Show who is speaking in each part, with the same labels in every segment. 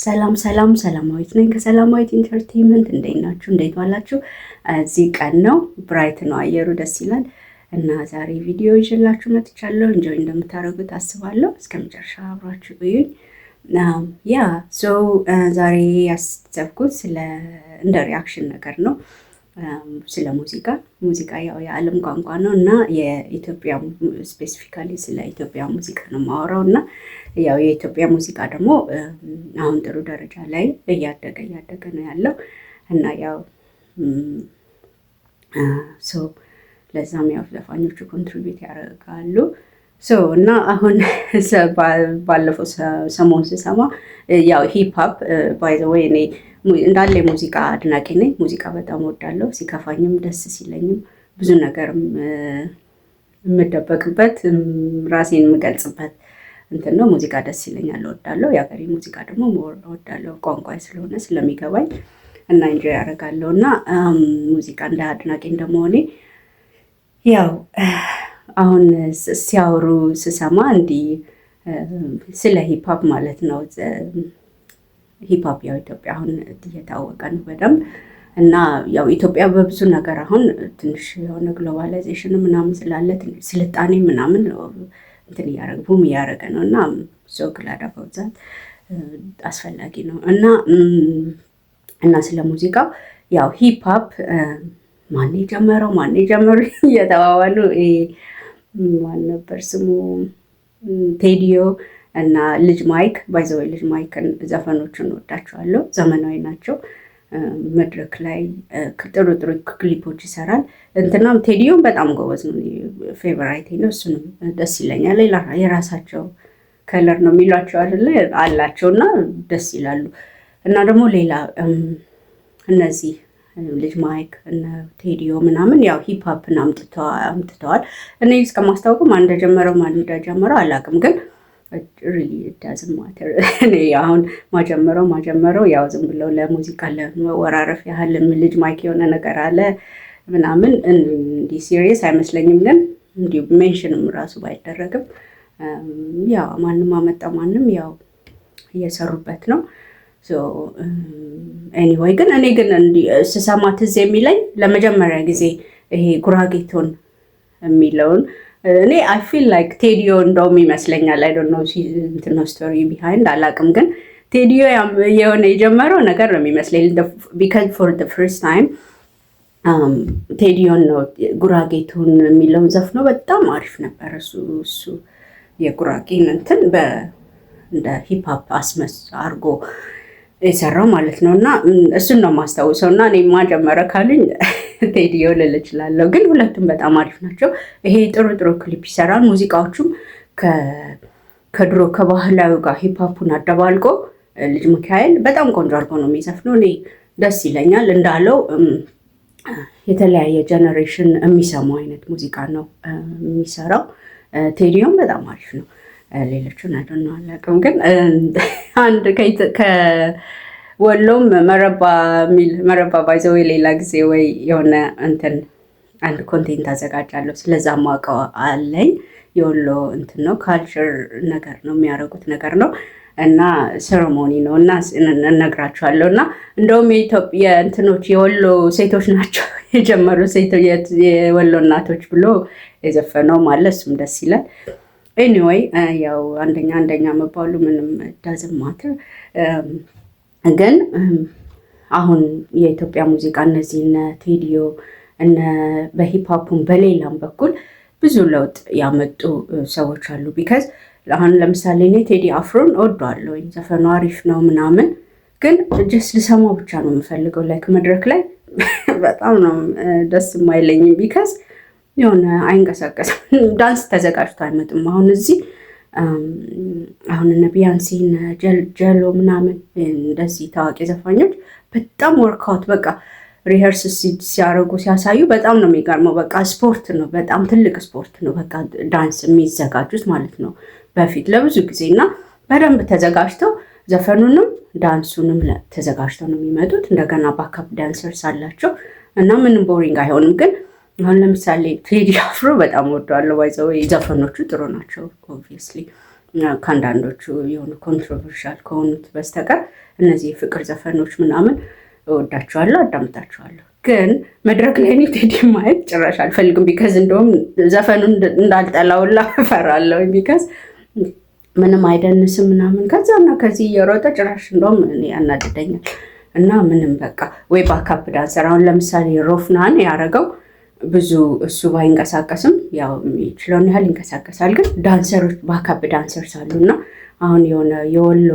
Speaker 1: ሰላም ሰላማዊት ነኝ ከሰላማዊት ኢንተርቴይንመንት። እንዴት ናችሁ? እንዴት ዋላችሁ? እዚህ ቀን ነው፣ ብራይት ነው፣ አየሩ ደስ ይላል እና ዛሬ ቪዲዮ ይዤላችሁ መጥቻለሁ። እንጆይ እንደምታደርጉት አስባለሁ። እስከ መጨረሻ አብራችሁ እዩኝ። ዛሬ ያሰብኩት እንደ ሪያክሽን ነገር ነው። ስለ ሙዚቃ ያው የዓለም ቋንቋ ነው እና የኢትዮጵያ ስፔሲፊካሊ ስለ ኢትዮጵያ ሙዚቃ ነው የማወራው እና ያው የኢትዮጵያ ሙዚቃ ደግሞ አሁን ጥሩ ደረጃ ላይ እያደገ ነው ያለው እና ያው ለዛም ያው ዘፋኞቹ ኮንትሪቢዩት ያደርጋሉ እና አሁን ባለፈው ሰሞን ስሰማ ያው ሂፕ ሆፕ ባይ ዘ ዌይ እኔ እንዳለ የሙዚቃ አድናቂ ነኝ። ሙዚቃ በጣም እወዳለሁ። ሲከፋኝም ደስ ሲለኝም ብዙ ነገርም የምደበቅበት ራሴን የምገልጽበት እንትን ነው። ሙዚቃ ደስ ይለኛል፣ እወዳለሁ። የሀገሬ ሙዚቃ ደግሞ እወዳለሁ፣ ቋንቋ ስለሆነ ስለሚገባኝ እና ኢንጆይ ያደርጋለሁ እና ሙዚቃ እንደ አድናቂ እንደመሆኔ ያው አሁን ሲያወሩ ስሰማ እንዲህ ስለ ሂፕሆፕ ማለት ነው። ሂፕሆፕ ያው ኢትዮጵያ አሁን እየታወቀ ነው በደንብ እና ያው ኢትዮጵያ በብዙ ነገር አሁን ትንሽ የሆነ ግሎባላይዜሽን ምናምን ስላለ ትንሽ ስልጣኔ ምናምን እንትን ቡም እያደረገ ነው እና ሰው ግላዳ በብዛት አስፈላጊ ነው እና ስለ ሙዚቃው ያው ሂፕሆፕ ማን ጀመረው እየተባባሉ ማን ነበር ስሙ ቴዲዮ እና ልጅ ማይክ ባይዘው ልጅ ማይክን ዘፈኖችን ወዳቸዋለሁ። ዘመናዊ ናቸው። መድረክ ላይ ጥሩ ክሊፖች ይሰራል። እንትናም ቴዲዮም በጣም ጎበዝ ነው፣ ፌቨራይቴ ነው። እሱንም ደስ ይለኛል። የራሳቸው ከለር ነው የሚሏቸው አይደለ አላቸው እና ደስ ይላሉ። እና ደግሞ ሌላ እነዚህ ልጅ ማይክ እና ቴዲዮ ምናምን ያው ሂፕሆፕን አምጥተዋል። እኔ እስከማስታወቁ ማን እንደጀመረው አላውቅም፣ ግን ሪሊ ዳዝንት ማተር። እኔ አሁን ማጀመረው ያው ዝም ብለው ለሙዚቃ ለመወራረፍ ያህል ልጅ ማይክ የሆነ ነገር አለ ምናምን እንዲህ ሲሪየስ አይመስለኝም። ግን እንዲሁ ሜንሽንም ራሱ ባይደረግም ያው ማንም አመጣ ማንም ያው እየሰሩበት ነው። ኤኒዌይ ግን እኔ ስሰማ ትዝ የሚለኝ ለመጀመሪያ ጊዜ ይሄ ጉራጌቶን የሚለውን እኔ አይ ፊል ላይክ ቴዲዮ እንደውም ይመስለኛል። አይ ዶንት ኖ እንትን ነው ስቶሪ ቢሃይንድ አላውቅም፣ ግን ቴዲዮ የሆነ የጀመረው ነገር ነው የሚመስለኝ ቢካዝ ፎር ዘ ፈርስት ታይም ቴዲዮን ነው ጉራጌቶን የሚለውን ዘፍኖ በጣም አሪፍ ነበር። እሱ የጉራጌን እንትን እንደ ሂፕ ሆፕ አድርጎ የሰራው ማለት ነው እና እሱን ነው የማስታውሰው። እና እኔ ማጀመረ ካሉኝ ቴዲዮ ልል እችላለሁ፣ ግን ሁለቱም በጣም አሪፍ ናቸው። ይሄ ጥሩ ክሊፕ ይሰራል። ሙዚቃዎቹም ከድሮ ከባህላዊ ጋር ሂፕሆፑን አደባልቆ ልጅ ሚካኤል በጣም ቆንጆ አድርጎ ነው የሚዘፍነው። እኔ ደስ ይለኛል። እንዳለው የተለያየ ጀነሬሽን የሚሰማው አይነት ሙዚቃ ነው የሚሰራው። ቴዲዮም በጣም አሪፍ ነው። ሌሎቹን አላውቅም፣ ግን አንድ ከወሎም መረባ ባይዘው ሌላ ጊዜ ወይ የሆነ እንትን አንድ ኮንቴንት አዘጋጃለሁ። ስለዛ ማውቀው አለኝ። የወሎ እንትን ነው ካልቸር ነገር ነው የሚያደርጉት ነገር ነው እና ሴሬሞኒ ነው እና እነግራቸዋለሁ። እና እንደውም የኢትዮጵያ እንትኖች የወሎ ሴቶች ናቸው የጀመሩ የወሎ እናቶች ብሎ የዘፈነው ማለት እሱም ደስ ይላል። ኤኒዌይ ያው አንደኛ መባሉ ምንም ዳዝንት ማተር። ግን አሁን የኢትዮጵያ ሙዚቃ እነዚህ እነ ቴዲዮ በሂፕሆፑም በሌላም በኩል ብዙ ለውጥ ያመጡ ሰዎች አሉ። ቢካዝ አሁን ለምሳሌ እኔ ቴዲ አፍሮን እወደዋለሁ፣ ዘፈኑ አሪፍ ነው ምናምን፣ ግን ጀስት ልሰማው ብቻ ነው የምፈልገው። ላይክ መድረክ ላይ በጣም ነው ደስ የማይለኝም ቢካዝ የሆነ አይንቀሳቀስም። ዳንስ ተዘጋጅቶ አይመጡም። አሁን እዚህ አሁን እነ ቢያንሲ ጀሎ ምናምን እንደዚህ ታዋቂ ዘፋኞች በጣም ወርክአውት በቃ ሪሄርስ ሲያደርጉ ሲያሳዩ በጣም ነው የሚገርመው። በቃ ስፖርት ነው፣ በጣም ትልቅ ስፖርት ነው። በቃ ዳንስ የሚዘጋጁት ማለት ነው በፊት ለብዙ ጊዜ እና በደንብ ተዘጋጅተው ዘፈኑንም ዳንሱንም ተዘጋጅተው ነው የሚመጡት። እንደገና ባካፕ ዳንሰርስ አላቸው እና ምንም ቦሪንግ አይሆንም። ግን አሁን ለምሳሌ ቴዲ አፍሮ በጣም ወደዋለሁ። ባይዘው ዘፈኖቹ ጥሩ ናቸው ኦብቪየስሊ ከአንዳንዶቹ የሆኑ ኮንትሮቨርሻል ከሆኑት በስተቀር እነዚህ የፍቅር ዘፈኖች ምናምን እወዳቸዋለሁ፣ አዳምጣቸዋለሁ። ግን መድረክ ላይ እኔ ቴዲ ማየት ጭራሽ አልፈልግም። ቢከዝ እንደውም ዘፈኑን እንዳልጠላውላ እፈራለሁ። ቢከዝ ምንም አይደንስም ምናምን ከዛና ከዚህ እየሮጠ ጭራሽ እንደውም እኔ ያናድደኛል። እና ምንም በቃ ወይ ባካፕ ዳንሰር አሁን ለምሳሌ ሮፍናን ያደረገው ብዙ እሱ ባይንቀሳቀስም ያው የሚችለውን ያህል ይንቀሳቀሳል። ግን ዳንሰሮች ባካፕ ዳንሰርስ አሉ እና አሁን የሆነ የወሎ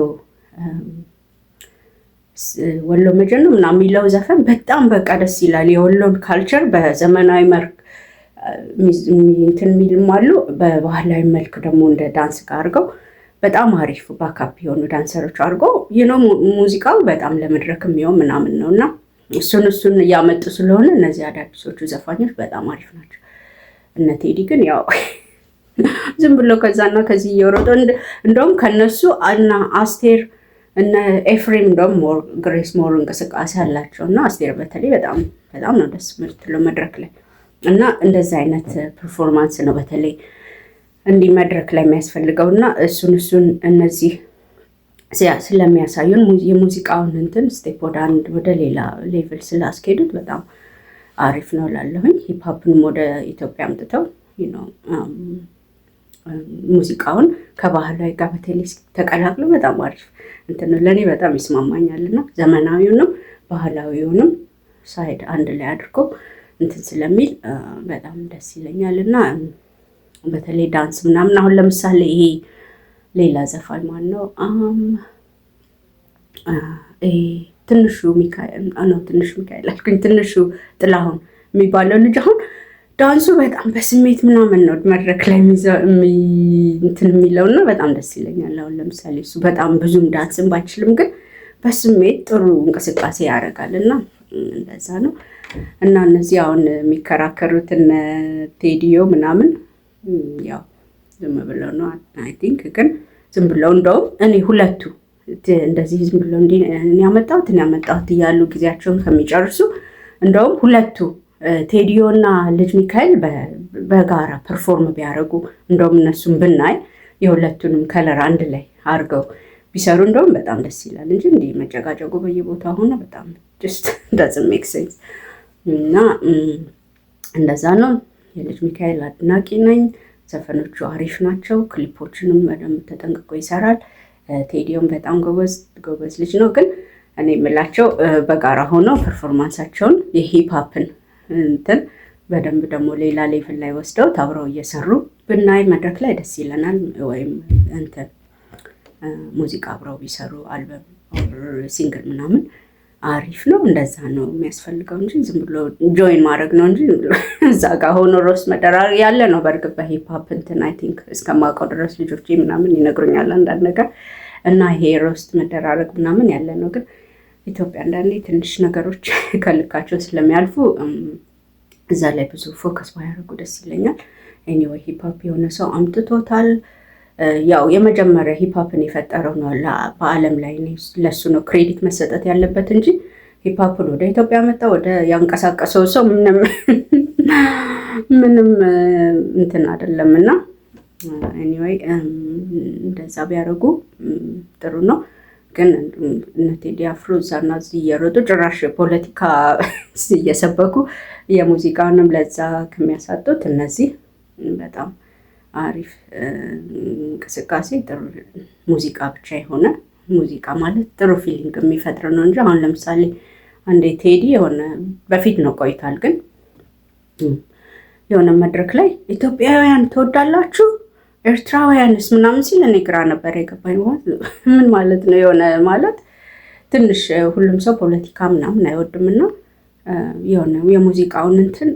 Speaker 1: መጀን ነው ምናምን የሚለው ዘፈን በጣም በቃ ደስ ይላል። የወሎን ካልቸር በዘመናዊ መልክ እንትን የሚልም አሉ፣ በባህላዊ መልክ ደግሞ እንደ ዳንስ ጋር አድርገው በጣም አሪፍ ባካፕ የሆኑ ዳንሰሮች አድርገው ሙዚቃው በጣም ለመድረክ የሚሆን ምናምን ነው እና እሱን እያመጡ ስለሆነ እነዚህ አዳዲሶቹ ዘፋኞች በጣም አሪፍ ናቸው። እነ ቴዲ ግን ያው ዝም ብሎ ከዛና ከዚህ እየወረጡ እንደውም ከነሱ እና አስቴር እነ ኤፍሬም እንደውም ግሬስ ሞር እንቅስቃሴ አላቸው እና አስቴር በተለይ በጣም ነው ደስ የምትለው መድረክ ላይ እና እንደዚህ አይነት ፐርፎርማንስ ነው በተለይ እንዲህ መድረክ ላይ የሚያስፈልገው እና እሱን እነዚህ ስለሚያሳዩን የሙዚቃውን እንትን ስቴፕ ወደ ሌላ ሌቭል ስላስኬዱት በጣም አሪፍ ነው ላለሁኝ። ሂፕሆፕንም ወደ ኢትዮጵያ አምጥተው ሙዚቃውን ከባህላዊ ጋር በተለይ ተቀላቅሎ በጣም አሪፍ እንትን ነው። ለእኔ በጣም ይስማማኛል እና ዘመናዊውንም ባህላዊውንም ሳይድ አንድ ላይ አድርጎ እንትን ስለሚል በጣም ደስ ይለኛል እና በተለይ ዳንስ ምናምን አሁን ለምሳሌ ይሄ ሌላ ዘፋኝ ማን ነው ትንሹ ሚካኤል አልኩኝ፣ ትንሹ ጥላሁን የሚባለው ልጅ አሁን ዳንሱ በጣም በስሜት ምናምን ነው መድረክ ላይ እንትን የሚለው እና በጣም ደስ ይለኛል። አሁን ለምሳሌ እሱ በጣም ብዙም ዳንስን ባይችልም ግን በስሜት ጥሩ እንቅስቃሴ ያደርጋል እና እንደዛ ነው እና እነዚህ አሁን የሚከራከሩትን ቴዲዮ ምናምን ያው ዝም ብለው ነው አይ ቲንክ። ግን ዝም ብለው እንደውም እኔ ሁለቱ እንደዚህ ዝም ብለው ያመጣሁት እያሉ ጊዜያቸውን ከሚጨርሱ እንደውም ሁለቱ ቴዲዮ እና ልጅ ሚካኤል በጋራ ፐርፎርም ቢያደርጉ እንደውም እነሱም ብናይ የሁለቱንም ከለር አንድ ላይ አድርገው ቢሰሩ እንደውም በጣም ደስ ይላል እንጂ እንዲህ መጨቃጨቁ በየቦታ ሆነ በጣም ጀስት ዳዝንት ሜክ ሴንስ እና እንደዛ ነው። የልጅ ሚካኤል አድናቂ ነኝ። ዘፈኖቹ አሪፍ ናቸው። ክሊፖችንም በደንብ ተጠንቅቆ ይሰራል። ቴዲዮም በጣም ጎበዝ ልጅ ነው። ግን እኔ የምላቸው በጋራ ሆነው ፐርፎርማንሳቸውን የሂፕሆፕን እንትን በደንብ ደግሞ ሌላ ሌቭል ላይ ወስደው አብረው እየሰሩ ብናይ መድረክ ላይ ደስ ይለናል። ወይም እንትን ሙዚቃ አብረው ቢሰሩ አልበም ሲንግል ምናምን አሪፍ ነው። እንደዛ ነው የሚያስፈልገው እንጂ ዝም ብሎ ጆይን ማድረግ ነው እንጂ እዛ ጋር ሆኖ ሮስት መደራረግ ያለ ነው። በእርግጥ በሂፕሆፕ እንትን አይ ቲንክ እስከማውቀው ድረስ ልጆች ምናምን ይነግሩኛል አንዳንድ ነገር እና ይሄ ሮስት መደራረግ ምናምን ያለ ነው። ግን ኢትዮጵያ አንዳንዴ ትንሽ ነገሮች ከልካቸው ስለሚያልፉ እዛ ላይ ብዙ ፎከስ ባያደርጉ ደስ ይለኛል። ኤኒዌይ ሂፕሆፕ የሆነ ሰው አምጥቶታል። ያው የመጀመሪያ ሂፕሆፕን የፈጠረው ነው በዓለም ላይ ለሱ ነው ክሬዲት መሰጠት ያለበት እንጂ ሂፕሆፕን ወደ ኢትዮጵያ መጣ ወደ ያንቀሳቀሰው ሰው ምንም እንትን አይደለም እና ኤኒዌይ እንደዛ ቢያደርጉ ጥሩ ነው። ግን እነ ቴዲ አፍሮ እዛና እዚህ እየሮጡ ጭራሽ ፖለቲካ እየሰበኩ የሙዚቃውንም ለዛ ከሚያሳጡት እነዚህ በጣም አሪፍ እንቅስቃሴ ጥሩ ሙዚቃ ብቻ የሆነ ሙዚቃ ማለት ጥሩ ፊሊንግ የሚፈጥር ነው እንጂ አሁን ለምሳሌ አንዴ ቴዲ የሆነ በፊት ነው ቆይቷል። ግን የሆነ መድረክ ላይ ኢትዮጵያውያን ትወዳላችሁ ኤርትራውያንስ ምናምን ሲል እኔ ግራ ነበር የገባኝ። ምን ማለት ነው? የሆነ ማለት ትንሽ ሁሉም ሰው ፖለቲካ ምናምን አይወድምና የሆነ የሙዚቃውን እንትን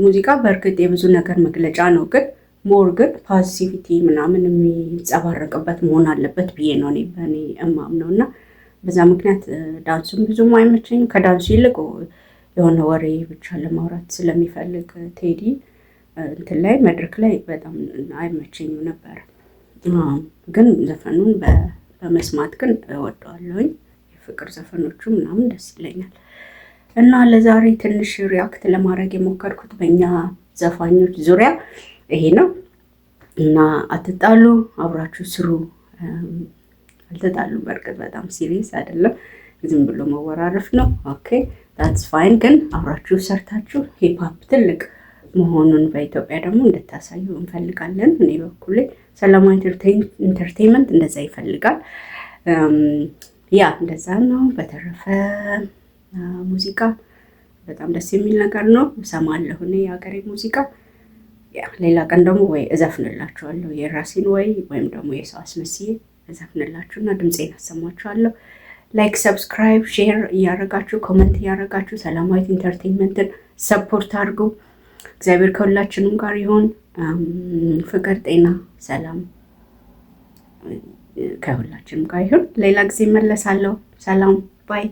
Speaker 1: ሙዚቃ በእርግጥ የብዙ ነገር መግለጫ ነው። ግን ሞር ግን ፖዚቲቪቲ ምናምን የሚንጸባረቅበት መሆን አለበት ብዬ ነው እኔ እማምነው እና በዛ ምክንያት ዳንሱም ብዙም አይመቸኝም። ከዳንሱ ይልቅ የሆነ ወሬ ብቻ ለማውራት ስለሚፈልግ ቴዲ እንትን ላይ መድረክ ላይ በጣም አይመቸኝም ነበር። ግን ዘፈኑን በመስማት ግን እወደዋለሁኝ። የፍቅር ዘፈኖቹ ምናምን ደስ ይለኛል እና ለዛሬ ትንሽ ሪያክት ለማድረግ የሞከርኩት በእኛ ዘፋኞች ዙሪያ ይሄ ነው። እና አትጣሉ፣ አብራችሁ ስሩ። አልተጣሉም። በእርግጥ በጣም ሲሪየስ አይደለም፣ ዝም ብሎ መወራረፍ ነው። ኦኬ ዳትስ ፋይን። ግን አብራችሁ ሰርታችሁ ሂፕሆፕ ትልቅ መሆኑን በኢትዮጵያ ደግሞ እንድታሳዩ እንፈልጋለን። እኔ በኩሌ ሰላማዊ ኢንተርቴንመንት እንደዛ ይፈልጋል። ያ እንደዛ ነው። በተረፈ ሙዚቃ በጣም ደስ የሚል ነገር ነው። እሰማለሁ እኔ የሀገሬ ሙዚቃ። ሌላ ቀን ደግሞ ወይ እዘፍንላችኋለሁ የራሴን ወይም ደግሞ የሰው አስመስዬ እዘፍንላችሁና ድምፄን አሰማችኋለሁ። ላይክ፣ ሰብስክራይብ፣ ሼር እያደረጋችሁ ኮመንት እያደረጋችሁ ሰላማዊት ኢንተርቴንመንትን ሰፖርት አድርጉ። እግዚአብሔር ከሁላችንም ጋር ይሁን። ፍቅር፣ ጤና፣ ሰላም ከሁላችንም ጋር ይሁን። ሌላ ጊዜ መለሳለሁ። ሰላም ባይ